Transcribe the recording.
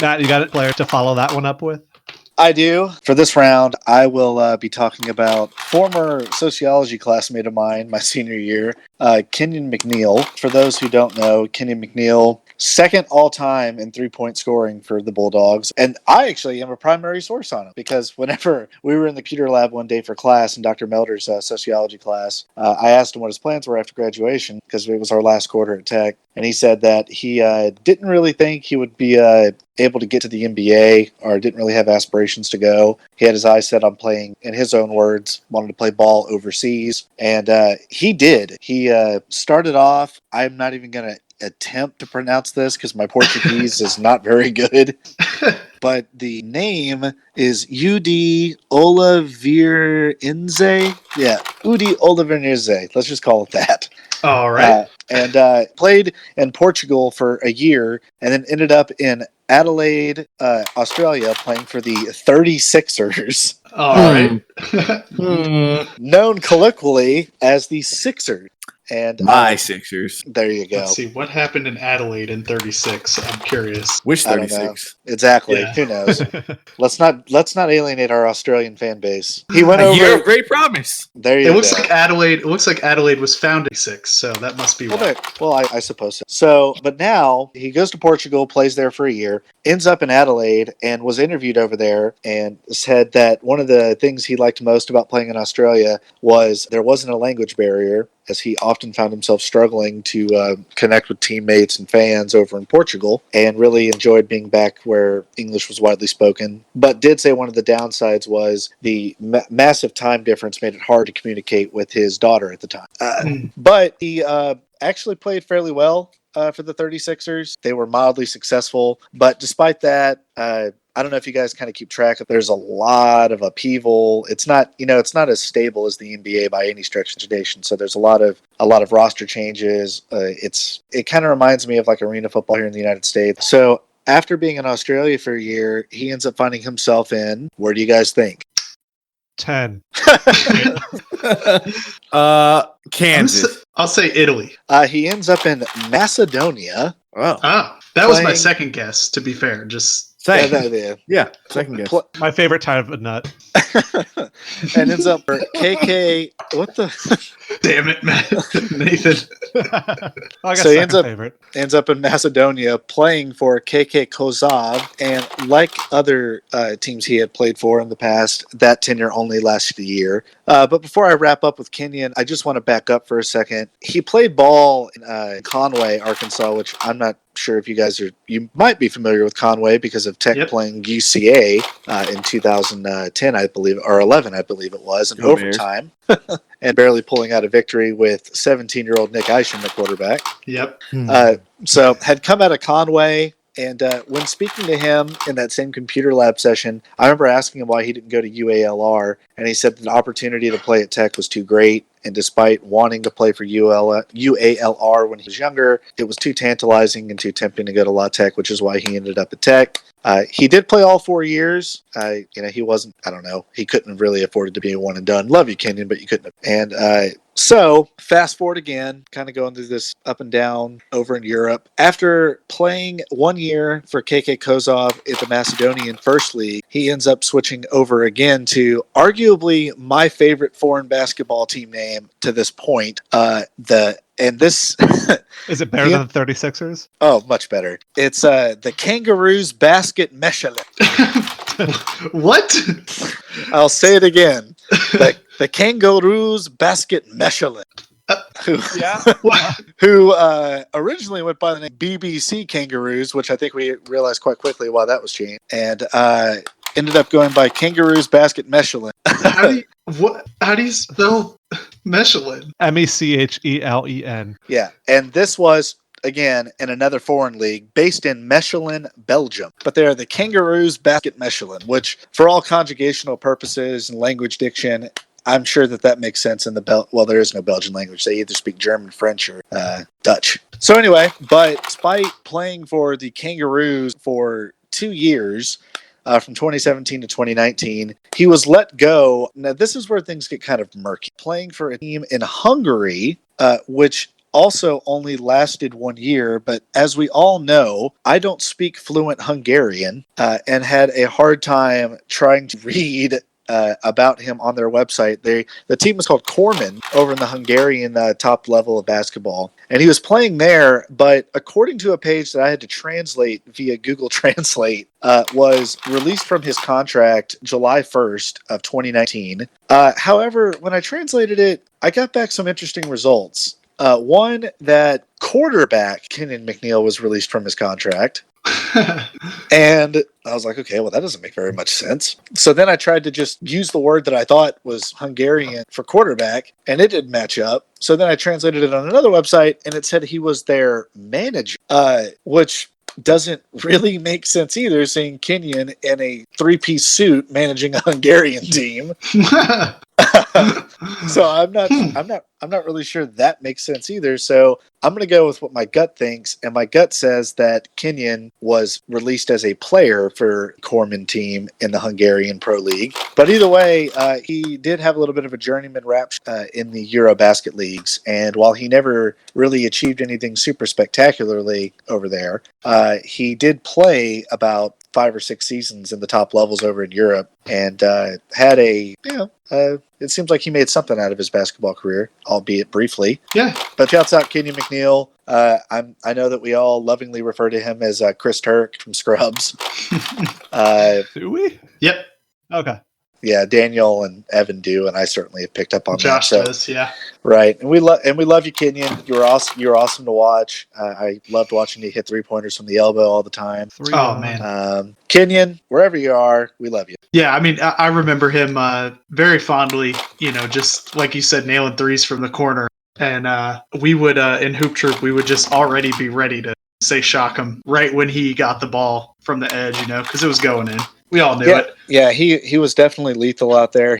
Matt, you got a player to follow that one up with? I do. For this round, I will be talking about former sociology classmate of mine, my senior year, Kenyon McNeail. For those who don't know, Kenyon McNeail, second all-time in three-point scoring for the Bulldogs. And I actually am a primary source on him because whenever we were in the computer lab one day for class in Dr. Melder's sociology class, I asked him what his plans were after graduation because it was our last quarter at Tech. And he said that he didn't really think he would be able to get to the NBA or didn't really have aspirations to go. He had his eyes set on playing, in his own words, wanted to play ball overseas. And he did. He started off, I'm not even going to attempt to pronounce this because my Portuguese is not very good. But the name is Udi Oliverense. Yeah, Udi Oliverense. Let's just call it that. All right. And played in Portugal for a year and then ended up in Adelaide, Australia, playing for the 36ers. All right. Known colloquially as the Sixers. And My Sixers. There you go. Let's see what happened in Adelaide in '36. I'm curious. Which I don't 36? know. Exactly. Yeah. Who knows? Let's not alienate our Australian fan base. He went A over. year of great promise. There you It go. looks like Adelaide. It looks like Adelaide was founded in '6, so that must be why. I suppose so. So, but now he goes to Portugal, plays there for a year, ends up in Adelaide, and was interviewed over there, and said that one of the things he liked most about playing in Australia was there wasn't a language barrier, as he often found himself struggling to connect with teammates and fans over in Portugal, and really enjoyed being back where English was widely spoken. But did say one of the downsides was the massive time difference made it hard to communicate with his daughter at the time. But he actually played fairly well for the 36ers. They were mildly successful, but despite that, I don't know if you guys kind of keep track of. There's a lot of upheaval. It's not as stable as the NBA by any stretch of the imagination. So there's a lot of roster changes. It kind of reminds me of like arena football here in the United States. So after being in Australia for a year, he ends up finding himself in, where do you guys think? 10. Kansas. I'll say Italy. He ends up in Macedonia. Oh, That was my Playing- second guess, to be fair. Just same. Yeah, second guess. My favorite type of nut. And ends up for KK. What the? damn it, Matt. Nathan. I guess So he second ends up- favorite. Ends up in Macedonia playing for KK Kozav, and like other teams he had played for in the past, that tenure only lasted a year. But before I wrap up with Kenyon, I just want to back up for a second. He played ball in Conway, Arkansas, which I'm not sure if you might be familiar with Conway because of Tech playing UCA in 2010, I believe, or 11, I believe it was, in Go overtime. And barely pulling out a victory with 17-year-old Nick Isham at quarterback. Yep. So had come out of Conway, and when speaking to him in that same computer lab session, I remember asking him why he didn't go to UALR, and he said the opportunity to play at Tech was too great, and despite wanting to play for UALR when he was younger, it was too tantalizing and too tempting to go to La Tech, which is why he ended up at Tech. He did play all 4 years. He wasn't, I don't know, he couldn't have really afforded to be a one and done. Love you, Kenyon, but you couldn't have. And so fast forward again, kind of going through this up and down over in Europe. After playing 1 year for KK Kozov at the Macedonian First League, he ends up switching over again to arguably my favorite foreign basketball team name to this point. This Is it better than the 36ers? Oh, much better. It's the Kangaroos Basket Michelin. What? I'll say it again. The Kangaroos Basket Michelin. Who originally went by the name BBC Kangaroos, which I think we realized quite quickly why that was changed, and ended up going by Kangaroos Basket Michelin. How do you spell Michelin? Mechelen. Yeah, and this was, again, in another foreign league based in Mechelen, Belgium. But they're the Kangaroos Basket Michelin, which for all conjugational purposes and language diction, I'm sure that makes sense in the well, there is no Belgian language. They either speak German, French, or Dutch. So anyway, but despite playing for the Kangaroos for 2 years, from 2017 to 2019, he was let go. Now, this is where things get kind of murky. Playing for a team in Hungary, which also only lasted 1 year, but as we all know, I don't speak fluent Hungarian and had a hard time trying to read about him on their website. The team was called Korman over in the Hungarian top level of basketball, and he was playing there. But according to a page that I had to translate via Google Translate, was released from his contract July 1st of 2019. However, when I translated it, I got back some interesting results. One, that quarterback Kenyon McNeail was released from his contract. And I was like, okay, well, that doesn't make very much sense. So then I tried to just use the word that I thought was Hungarian for quarterback, and it didn't match up. So then I translated it on another website, and it said he was their manager, which doesn't really make sense either, seeing Kenyon in a three-piece suit managing a Hungarian team. So I'm not really sure that makes sense either. So I'm going to go with what my gut thinks, and my gut says that Kenyon was released as a player for Korman team in the Hungarian Pro League. But either way, he did have a little bit of a journeyman rap in the Eurobasket leagues, and while he never really achieved anything super spectacularly over there, he did play about 5 or 6 seasons in the top levels over in Europe, and had it seems like he made something out of his basketball career, albeit briefly. Yeah. But shouts out Kenyon McNeail. I know that we all lovingly refer to him as Chris Turk from Scrubs. Do we? Yep. Okay. Yeah, Daniel and Evan do, and I certainly have picked up on Josh that. does, yeah. Right, and we love you, Kenyon. You're awesome. You're awesome to watch. I loved watching you hit 3-pointers from the elbow all the time. Oh man, Kenyon, wherever you are, we love you. Yeah, I mean, I remember him very fondly. Just like you said, nailing threes from the corner, and we would in Hoop Troop, we would just already be ready to say shock him right when he got the ball from the edge, because it was going in. We all knew it. Yeah, he was definitely lethal out there.